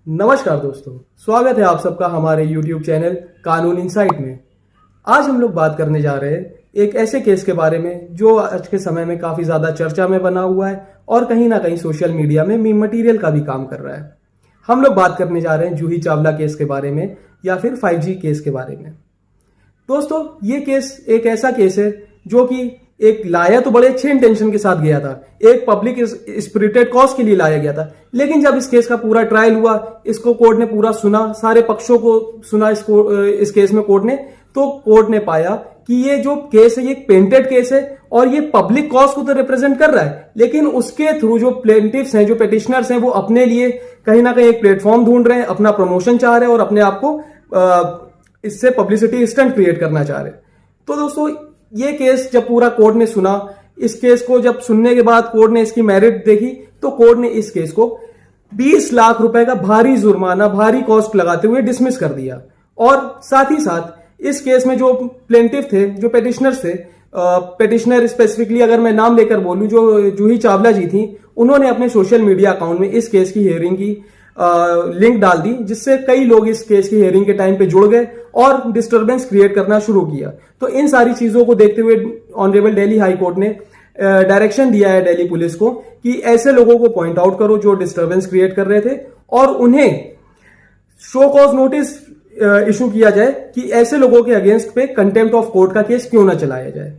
नमस्कार दोस्तों, स्वागत है आप सबका हमारे YouTube चैनल कानून इनसाइट में। आज हम लोग बात करने जा रहे हैं एक ऐसे केस के बारे में जो आज के समय में काफ़ी ज़्यादा चर्चा में बना हुआ है और कहीं ना कहीं सोशल मीडिया में मीम मटीरियल का भी काम कर रहा है। हम लोग बात करने जा रहे हैं जूही चावला केस के बारे में या फिर 5G केस के बारे में। दोस्तों, ये केस एक ऐसा केस है जो कि एक लाया तो बड़े अच्छे इंटेंशन के साथ गया था, एक पब्लिक स्पिरिटेड कॉज के लिए लाया गया था। लेकिन जब इस केस का पूरा ट्रायल हुआ, इसको कोर्ट ने पूरा सुना, सारे पक्षों को सुना इस केस में कोर्ट ने, तो कोर्ट ने पाया कि ये जो केस है ये पेंटेड केस है और ये पब्लिक कॉज को तो रिप्रेजेंट कर रहा है, लेकिन उसके थ्रू जो प्लेंटिफ्स हैं, जो पेटिशनर्स हैं, वो अपने लिए कहीं ना कहीं एक प्लेटफॉर्म ढूंढ रहे हैं, अपना प्रमोशन चाह रहे हैं और अपने आप को इससे पब्लिसिटी स्टंट क्रिएट करना चाह रहे हैं। तो दोस्तों, ये केस जब पूरा कोर्ट ने सुना, इस केस को जब सुनने के बाद कोर्ट ने इसकी मेरिट देखी, तो कोर्ट ने इस केस को 20 लाख रुपए का भारी जुर्माना, भारी कॉस्ट लगाते हुए डिसमिस कर दिया। और साथ ही साथ इस केस में जो प्लेंटिफ थे, जो पेटिशनर्स थे, पेटिशनर स्पेसिफिकली अगर मैं नाम लेकर बोलूं, जो जूही चावला जी थी, उन्होंने अपने सोशल मीडिया अकाउंट में इस केस की हियरिंग की लिंक डाल दी, जिससे कई लोग इस केस की हियरिंग के टाइम पे जुड़ गए और डिस्टरबेंस क्रिएट करना शुरू किया। तो इन सारी चीजों को देखते हुए ऑनरेबल दिल्ली हाई कोर्ट ने डायरेक्शन दिया है दिल्ली पुलिस को कि ऐसे लोगों को पॉइंट आउट करो जो डिस्टरबेंस क्रिएट कर रहे थे और उन्हें शो कॉज नोटिस इशू किया जाए कि ऐसे लोगों के अगेंस्ट पे कंटेम्प्ट ऑफ कोर्ट का केस क्यों ना चलाया जाए।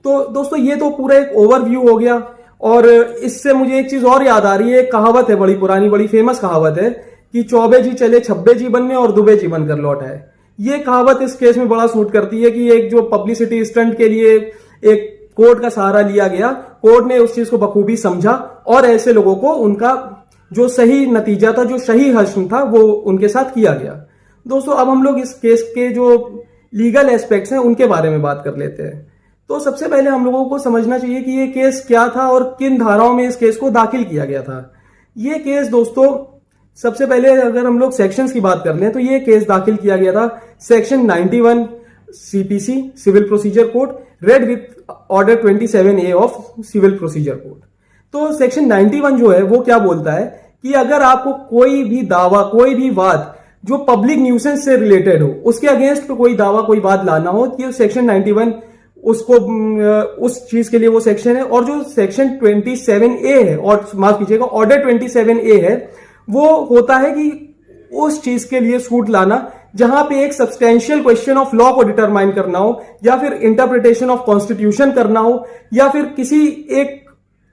तो दोस्तों, ये तो पूरा एक ओवरव्यू हो गया। और इससे मुझे एक चीज और याद आ रही है, एक कहावत है, बड़ी पुरानी, बड़ी फेमस कहावत है कि चौबे जी चले छब्बे जी बनने और दुबे जी बनकर लौट आए। ये कहावत इस केस में बड़ा सूट करती है कि एक जो पब्लिसिटी स्टंट के लिए एक कोर्ट का सहारा लिया गया, कोर्ट ने उस चीज को बखूबी समझा और ऐसे लोगों को उनका जो सही नतीजा था, जो सही हश्म था, वो उनके साथ किया गया। दोस्तों, अब हम लोग इस केस के जो लीगल एस्पेक्ट्स हैं उनके बारे में बात कर लेते हैं। तो सबसे पहले हम लोगों को समझना चाहिए कि ये केस क्या था और किन धाराओं में इस केस को दाखिल किया गया था। ये केस दोस्तों, सबसे पहले अगर हम लोग सेक्शंस की बात कर लें तो ये केस दाखिल किया गया था section 91 CPC civil procedure code read with order 27A of civil procedure code. तो सेक्शन 91 जो है वो क्या बोलता है कि अगर आपको कोई भी दावा, कोई भी वाद जो पब्लिक न्यूसेंस से रिलेटेड हो, उसके अगेंस्ट कोई दावा, कोई वाद लाना हो, कि सेक्शन 91 उसको उस चीज के लिए वो सेक्शन है। और जो सेक्शन 27A है, और माफ कीजिएगा ऑर्डर 27A है, वो होता है कि उस चीज के लिए सूट लाना जहां पे एक सब्सटेंशियल क्वेश्चन ऑफ लॉ को डिटरमाइन करना हो, या फिर इंटरप्रिटेशन ऑफ कॉन्स्टिट्यूशन करना हो, या फिर किसी एक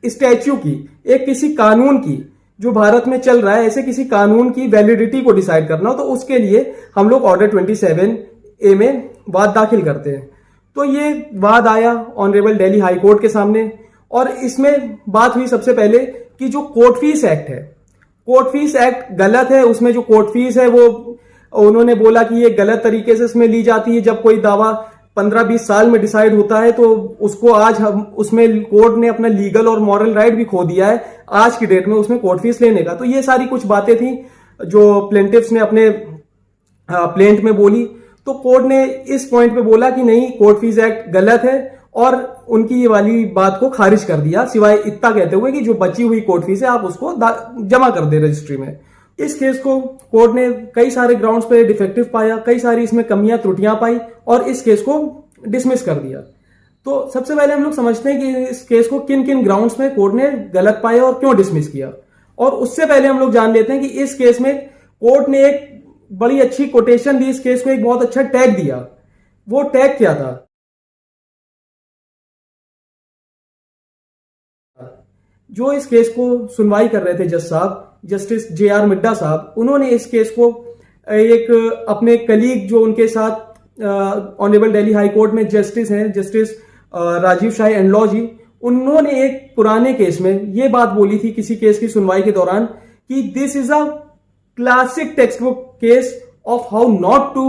स्टैच्यू की, एक किसी कानून की जो भारत में चल रहा है, ऐसे किसी कानून की वैलिडिटी को डिसाइड करना हो, तो उसके लिए हम लोग ऑर्डर 27A में वाद दाखिल करते हैं। तो ये वाद आया ऑनरेबल दिल्ली हाई कोर्ट के सामने और इसमें बात हुई सबसे पहले कि जो कोर्ट फीस एक्ट है, कोर्ट फीस एक्ट गलत है। उसमें जो कोर्ट फीस है वो उन्होंने बोला कि ये गलत तरीके से इसमें ली जाती है। जब कोई दावा 15-20 साल में डिसाइड होता है तो उसको आज हम उसमें कोर्ट ने अपना लीगल और मॉरल राइट भी खो दिया है आज की डेट में उसमें कोर्ट फीस लेने का। तो ये सारी कुछ बातें थी जो प्लेंटिफ्स ने अपने प्लेंट में बोली। तो कोर्ट ने इस पॉइंट पे बोला कि नहीं, कोर्ट फीस एक्ट गलत है और उनकी ये वाली बात को खारिज कर दिया, सिवाय इतना कहते हुए कि जो बची हुई कोर्ट फीस है आप उसको जमा कर दे रजिस्ट्री में। इस केस को कोर्ट ने कई सारे ग्राउंड्स पे डिफेक्टिव पाया, कई सारी इसमें कमियां त्रुटियां पाई और इस केस को डिसमिस कर दिया। तो सबसे पहले हम लोग समझते हैं कि इस केस को किन किन ग्राउंड्स में कोर्ट ने गलत पाया और क्यों डिसमिस किया। और उससे पहले हम लोग जान लेते हैं कि इस केस में कोर्ट ने एक बड़ी अच्छी कोटेशन दी, इस केस को एक बहुत अच्छा टैग दिया। वो टैग क्या था? जो इस केस को सुनवाई कर रहे थे जज साहब, जस्टिस JR मिड्डा साहब, उन्होंने इस केस को एक अपने कलीग जो उनके साथ ऑनरेबल दिल्ली हाई कोर्ट में जस्टिस हैं, जस्टिस राजीव शाही एंडलॉ जी, उन्होंने एक पुराने केस में ये बात बोली थी किसी केस की सुनवाई के दौरान कि this is a classic text book case of how not to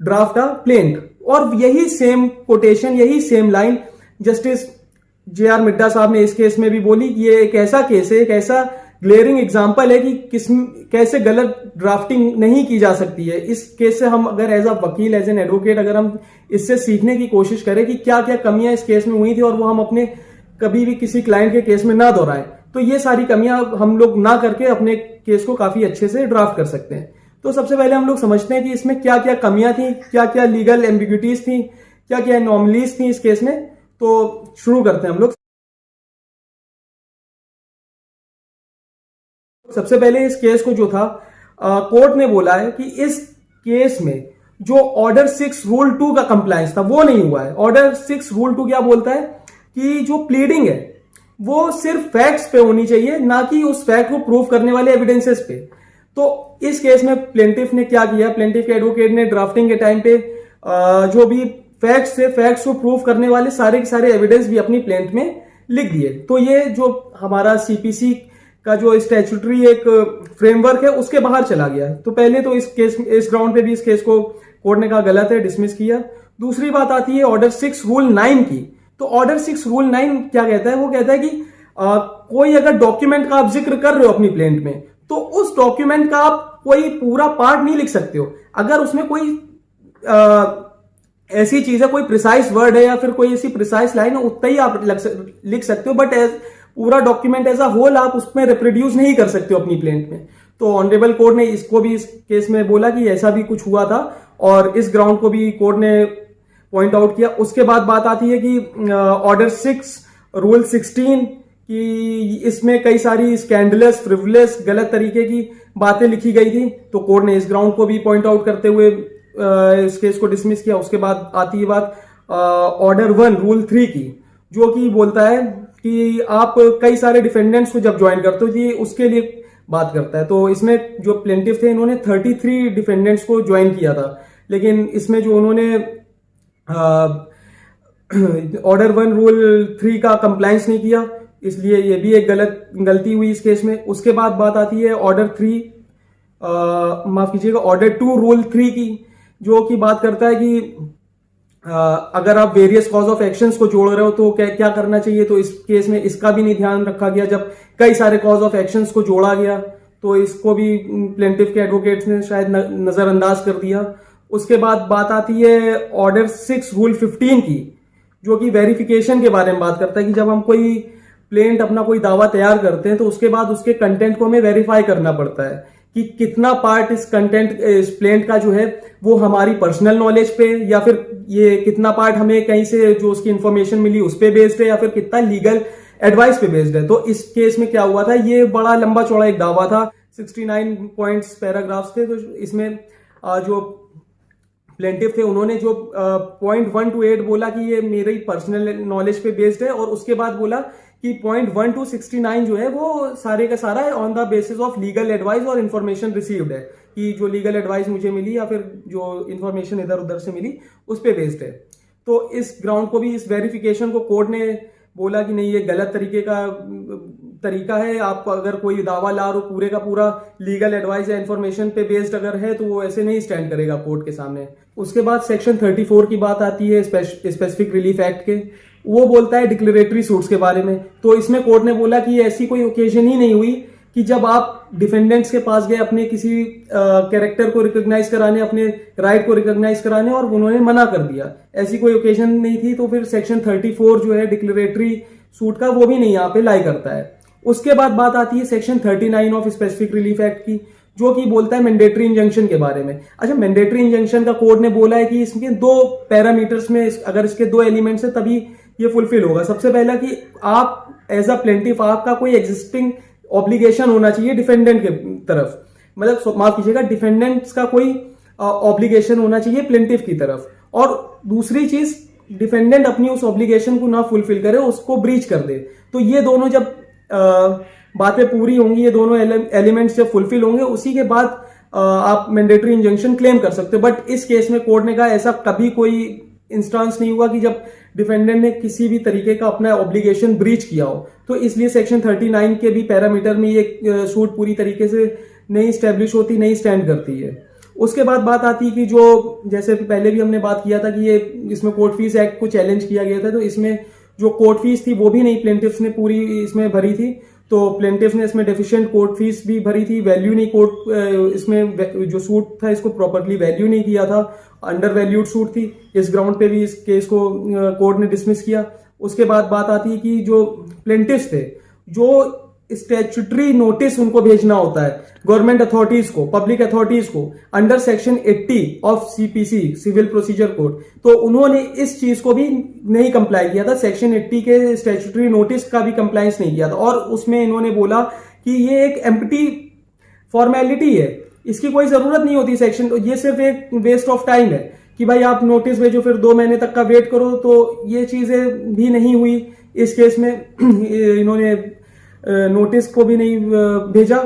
draft a plaint. और यही सेम कोटेशन, यही same line justice JR Midha साहब ने इस केस में भी बोली कि ये एक ऐसा केस है, एक ऐसा ग्लेयरिंग एग्जाम्पल है कि कैसे गलत ड्राफ्टिंग नहीं की जा सकती है। इस केस से हम अगर एज अ वकील, एज एन एडवोकेट, अगर हम इससे सीखने की कोशिश करें कि क्या क्या कमियां इस केस में हुई थी और वो हम अपने कभी भी किसी क्लाइंट के केस में ना दोहराएं, तो ये सारी कमियां हम लोग ना करके अपने केस को काफी अच्छे से ड्राफ्ट कर सकते हैं। तो सबसे पहले हम लोग समझते हैं कि इसमें क्या क्या कमियां थी, क्या क्या लीगल एम्बिग्यूटीज थी, क्या क्या एनॉमलीज थी इस केस में। तो शुरू करते हैं हम लोग। सबसे पहले इस केस को जो था, कोर्ट ने बोला है कि इस केस में जो ऑर्डर 6 रूल 2 का कंप्लायंस था वो नहीं हुआ है। ऑर्डर 6 रूल 2 क्या बोलता है कि जो प्लीडिंग है वो सिर्फ फैक्ट्स पे होनी चाहिए, ना कि उस फैक्ट को प्रूव करने वाले एविडेंसेस पे। तो इस केस में प्लेंटिफ ने क्या किया, प्लेंटिफ के एडवोकेट ने ड्राफ्टिंग के टाइम पे जो भी फैक्ट्स थे, फैक्ट्स को प्रूव करने वाले सारे के सारे एविडेंस भी अपनी प्लेंट में लिख दिए। तो ये जो हमारा सीपीसी का जो स्टैट्यूटरी एक फ्रेमवर्क है उसके बाहर चला गया। तो पहले तो इस ग्राउंड पे भी इस केस को कोर्ट ने कहा गलत है, डिसमिस किया। दूसरी बात आती है ऑर्डर 6 रूल 9 की। तो ऑर्डर 6 रूल 9 क्या कहता है, वो कहता है कि कोई अगर डॉक्यूमेंट का आप जिक्र कर रहे हो अपनी प्लेंट में, तो उस डॉक्यूमेंट का आप कोई पूरा पार्ट नहीं लिख सकते हो। अगर उसमें कोई ऐसी चीज है, कोई प्रिसाइज वर्ड है या फिर कोई ऐसी प्रिसाइज लाइन है, उतना ही आप लिख सकते हो, बट पूरा डॉक्यूमेंट एज अ होल आप उसमें रिप्रोड्यूस नहीं कर सकते हो अपनी प्लेंट में। तो ऑनरेबल कोर्ट ने इसको भी इस केस में बोला कि ऐसा भी कुछ हुआ था, और इस ग्राउंड को भी कोर्ट ने पॉइंट आउट किया। उसके बाद बात आती है कि ऑर्डर 6 रूल 16 कि इसमें कई सारी स्कैंडलस, फ्रिवलेस, गलत तरीके की बातें लिखी गई थी। तो कोर्ट ने इस ग्राउंड को भी पॉइंट आउट करते हुए इस केस को डिसमिस किया। उसके बाद आती है बात ऑर्डर 1 रूल 3 की, जो कि बोलता है कि आप कई सारे डिफेंडेंट्स को जब ज्वाइन करते हो, ये उसके लिए बात करता है। तो इसमें जो प्लेंटिफ थे इन्होंने 33 डिफेंडेंट्स को ज्वाइन किया था, लेकिन इसमें जो उन्होंने ऑर्डर 1 रूल 3 का कंप्लायंस नहीं किया, इसलिए ये भी एक गलती हुई इस केस में। उसके बाद बात आती है ऑर्डर 3 माफ कीजिएगा ऑर्डर 2 रूल 3 की, जो कि बात करता है कि अगर आप वेरियस कॉज ऑफ एक्शंस को जोड़ रहे हो तो क्या करना चाहिए। तो इस केस में इसका भी नहीं ध्यान रखा गया। जब कई सारे कॉज ऑफ एक्शंस को जोड़ा गया तो इसको भी प्लेंटिफ के एडवोकेट्स ने शायद नजरअंदाज कर दिया। उसके बाद बात आती है ऑर्डर 6 रूल 15 की, जो कि वेरिफिकेशन के बारे में बात करता है कि जब हम कोई प्लेंट अपना कोई दावा तैयार करते हैं तो उसके बाद उसके कंटेंट को हमें वेरीफाई करना पड़ता है कि कितना पार्ट इस प्लेंट का जो है वो हमारी पर्सनल नॉलेज पे, या फिर ये कितना पार्ट हमें कहीं से जो उसकी इंफॉर्मेशन मिली उस पे बेस्ड है, या फिर कितना लीगल एडवाइस पे बेस्ड है। तो इस केस में क्या हुआ था, ये बड़ा लंबा चौड़ा एक दावा था, 69 पॉइंट्स पैराग्राफ्स थे। तो इसमें जो प्लेंटिफ थे उन्होंने जो पॉइंट 1 to 8 बोला कि ये मेरी पर्सनल नॉलेज पे बेस्ड है, और उसके बाद बोला कि पॉइंट 1 to 69 जो है वो सारे का सारा on the basis of legal advice और इन्फॉर्मेशन रिसीव्ड है, कि जो लीगल एडवाइस मुझे मिली या फिर जो इन्फॉर्मेशन इधर उधर से मिली उस पे बेस्ड है। तो इस ग्राउंड को भी, इस वेरिफिकेशन को कोर्ट ने बोला कि नहीं, ये गलत तरीका है। आप अगर कोई दावा ला रहे हो पूरे का पूरा लीगल एडवाइस या इन्फॉर्मेशन पे बेस्ड अगर है तो वो ऐसे नहीं स्टैंड करेगा कोर्ट के सामने। उसके बाद सेक्शन 34 की बात आती है स्पेसिफिक रिलीफ एक्ट के, वो बोलता है डिक्लेरेटरी सूट्स के बारे में। तो इसमें कोर्ट ने बोला कि ऐसी कोई ओकेजन ही नहीं हुई कि जब आप डिफेंडेंट्स के पास गए अपने किसी कैरेक्टर को रिकॉग्नाइज कराने, अपने राइट को रिकॉग्नाइज कराने, और उन्होंने मना कर दिया, ऐसी कोई ओकेजन नहीं थी। तो फिर सेक्शन 34 जो है डिक्लेरेटरी सूट का, वो भी नहीं यहाँ पे लाई करता है। उसके बाद बात आती है section 39 of specific relief act की, जो कि बोलता है मैंडेटरी इंजंक्शन के बारे में। अच्छा, मैंडेटरी इंजंक्शन का कोर्ट ने बोला है कि इसके 2 पैरामीटर्स में, अगर इसके 2 एलिमेंट्स है तभी ये फुलफिल होगा। सबसे पहला कि आप एज अ प्लेंटिफ, आपका कोई एग्जिस्टिंग ऑब्लिगेशन होना चाहिए डिफेंडेंट के तरफ, मतलब माफ कीजिएगा डिफेंडेंट्स का कोई ऑब्लिगेशन होना चाहिए प्लेंटिफ की तरफ। और दूसरी चीज, डिफेंडेंट अपनी उस ऑब्लिगेशन को ना फुलफिल करे, उसको ब्रीच कर दे। तो ये दोनों जब बातें पूरी होंगी, ये दोनों एलिमेंट्स जब फुलफिल होंगे, उसी के बाद आप मैंडेटरी इंजंक्शन क्लेम कर सकते हो। बट इस केस में कोर्ट ने कहा ऐसा कभी कोई इंस्टांस नहीं हुआ कि जब डिफेंडेंट ने किसी भी तरीके का अपना ऑब्लिगेशन ब्रीच किया हो। तो इसलिए सेक्शन 39 के भी पैरामीटर में ये सूट पूरी तरीके से नहीं स्टैब्लिश होती, नहीं स्टैंड करती है। उसके बाद बात आती है कि जो, जैसे पहले भी हमने बात किया था कि ये इसमें कोर्ट फीस एक्ट को चैलेंज किया गया था, तो इसमें जो कोर्ट फीस थी वो भी नहीं प्लेंटिफ्स ने पूरी इसमें भरी थी। तो प्लेंटिफ ने इसमें डेफिशिएंट कोर्ट फीस भी भरी थी, वैल्यू नहीं, कोर्ट इसमें जो सूट था इसको प्रॉपरली वैल्यू नहीं किया था, अंडर वैल्यूड सूट थी। इस ग्राउंड पे भी इस केस को कोर्ट ने डिसमिस किया। उसके बाद बात आती है कि जो प्लेंटिफ्स थे, जो स्टैट्यूटरी नोटिस उनको भेजना होता है गवर्नमेंट अथॉरिटीज को, पब्लिक अथॉरिटीज को, under section 80 of CPC, civil procedure code. तो उन्होंने इस चीज को भी नहीं कंप्लाई किया था, सेक्शन 80 के स्टैट्यूटरी नोटिस का भी कंप्लायंस नहीं किया था, और उसमें इन्होंने बोला कि ये एक एम्प्टी फॉर्मेलिटी है, इसकी कोई जरूरत नहीं होती सेक्शन, ये सिर्फ एक वेस्ट ऑफ टाइम है कि भाई आप नोटिस भेजो फिर 2 महीने तक का वेट करो। तो ये चीजें भी नहीं हुई इस केस में, इन्होंने नोटिस को भी नहीं भेजा।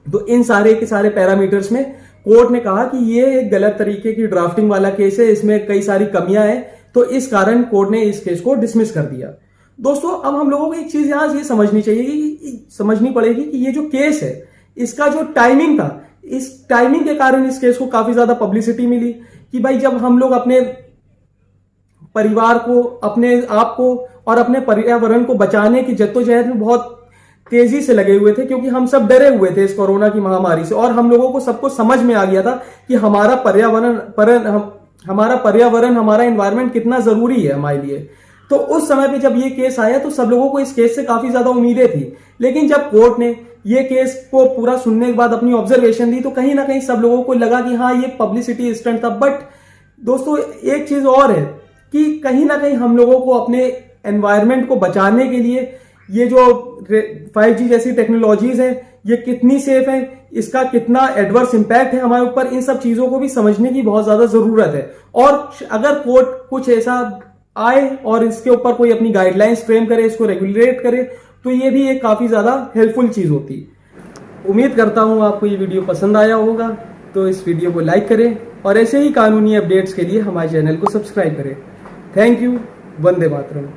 तो इन सारे के सारे पैरामीटर्स में कोर्ट ने कहा कि ये एक गलत तरीके की ड्राफ्टिंग वाला केस है, इसमें कई सारी कमियां हैं, तो इस कारण कोर्ट ने इस केस को डिसमिस कर दिया। दोस्तों अब हम लोगों को एक चीज यहां ये समझनी पड़ेगी कि ये जो केस है इसका जो टाइमिंग था, इस टाइमिंग के कारण इस केस को काफी ज्यादा पब्लिसिटी मिली कि भाई जब हम लोग अपने परिवार को, अपने आप को और अपने पर्यावरण को बचाने की जद्दोजहद में बहुत तेजी से लगे हुए थे, क्योंकि हम सब डरे हुए थे इस कोरोना की महामारी से, और हम लोगों को सबको समझ में आ गया था कि हमारा पर्यावरण हमारा एनवायरनमेंट कितना जरूरी है हमारे लिए। तो उस समय पे जब ये केस आया तो सब लोगों को इस केस से काफी ज्यादा उम्मीदें थी, लेकिन जब कोर्ट ने ये केस को पूरा सुनने के बाद अपनी ऑब्जर्वेशन दी तो कहीं ना कहीं सब लोगों को लगा कि हाँ ये पब्लिसिटी स्टंट था। बट दोस्तों एक चीज और है कि कहीं ना कहीं हम लोगों को अपने एनवायरनमेंट को बचाने के लिए ये जो 5G जैसी टेक्नोलॉजीज है ये कितनी सेफ है, इसका कितना एडवर्स इंपैक्ट है हमारे ऊपर, इन सब चीजों को भी समझने की बहुत ज्यादा जरूरत है। और अगर कोर्ट कुछ ऐसा आए और इसके ऊपर कोई अपनी गाइडलाइंस फ्रेम करे, इसको रेगुलेट करे, तो ये भी एक काफी ज्यादा हेल्पफुल चीज होती। उम्मीद करता हूं आपको ये वीडियो पसंद आया होगा, तो इस वीडियो को लाइक करें और ऐसे ही कानूनी अपडेट्स के लिए हमारे चैनल को सब्सक्राइब करें। Thank you. वंदे मातरम।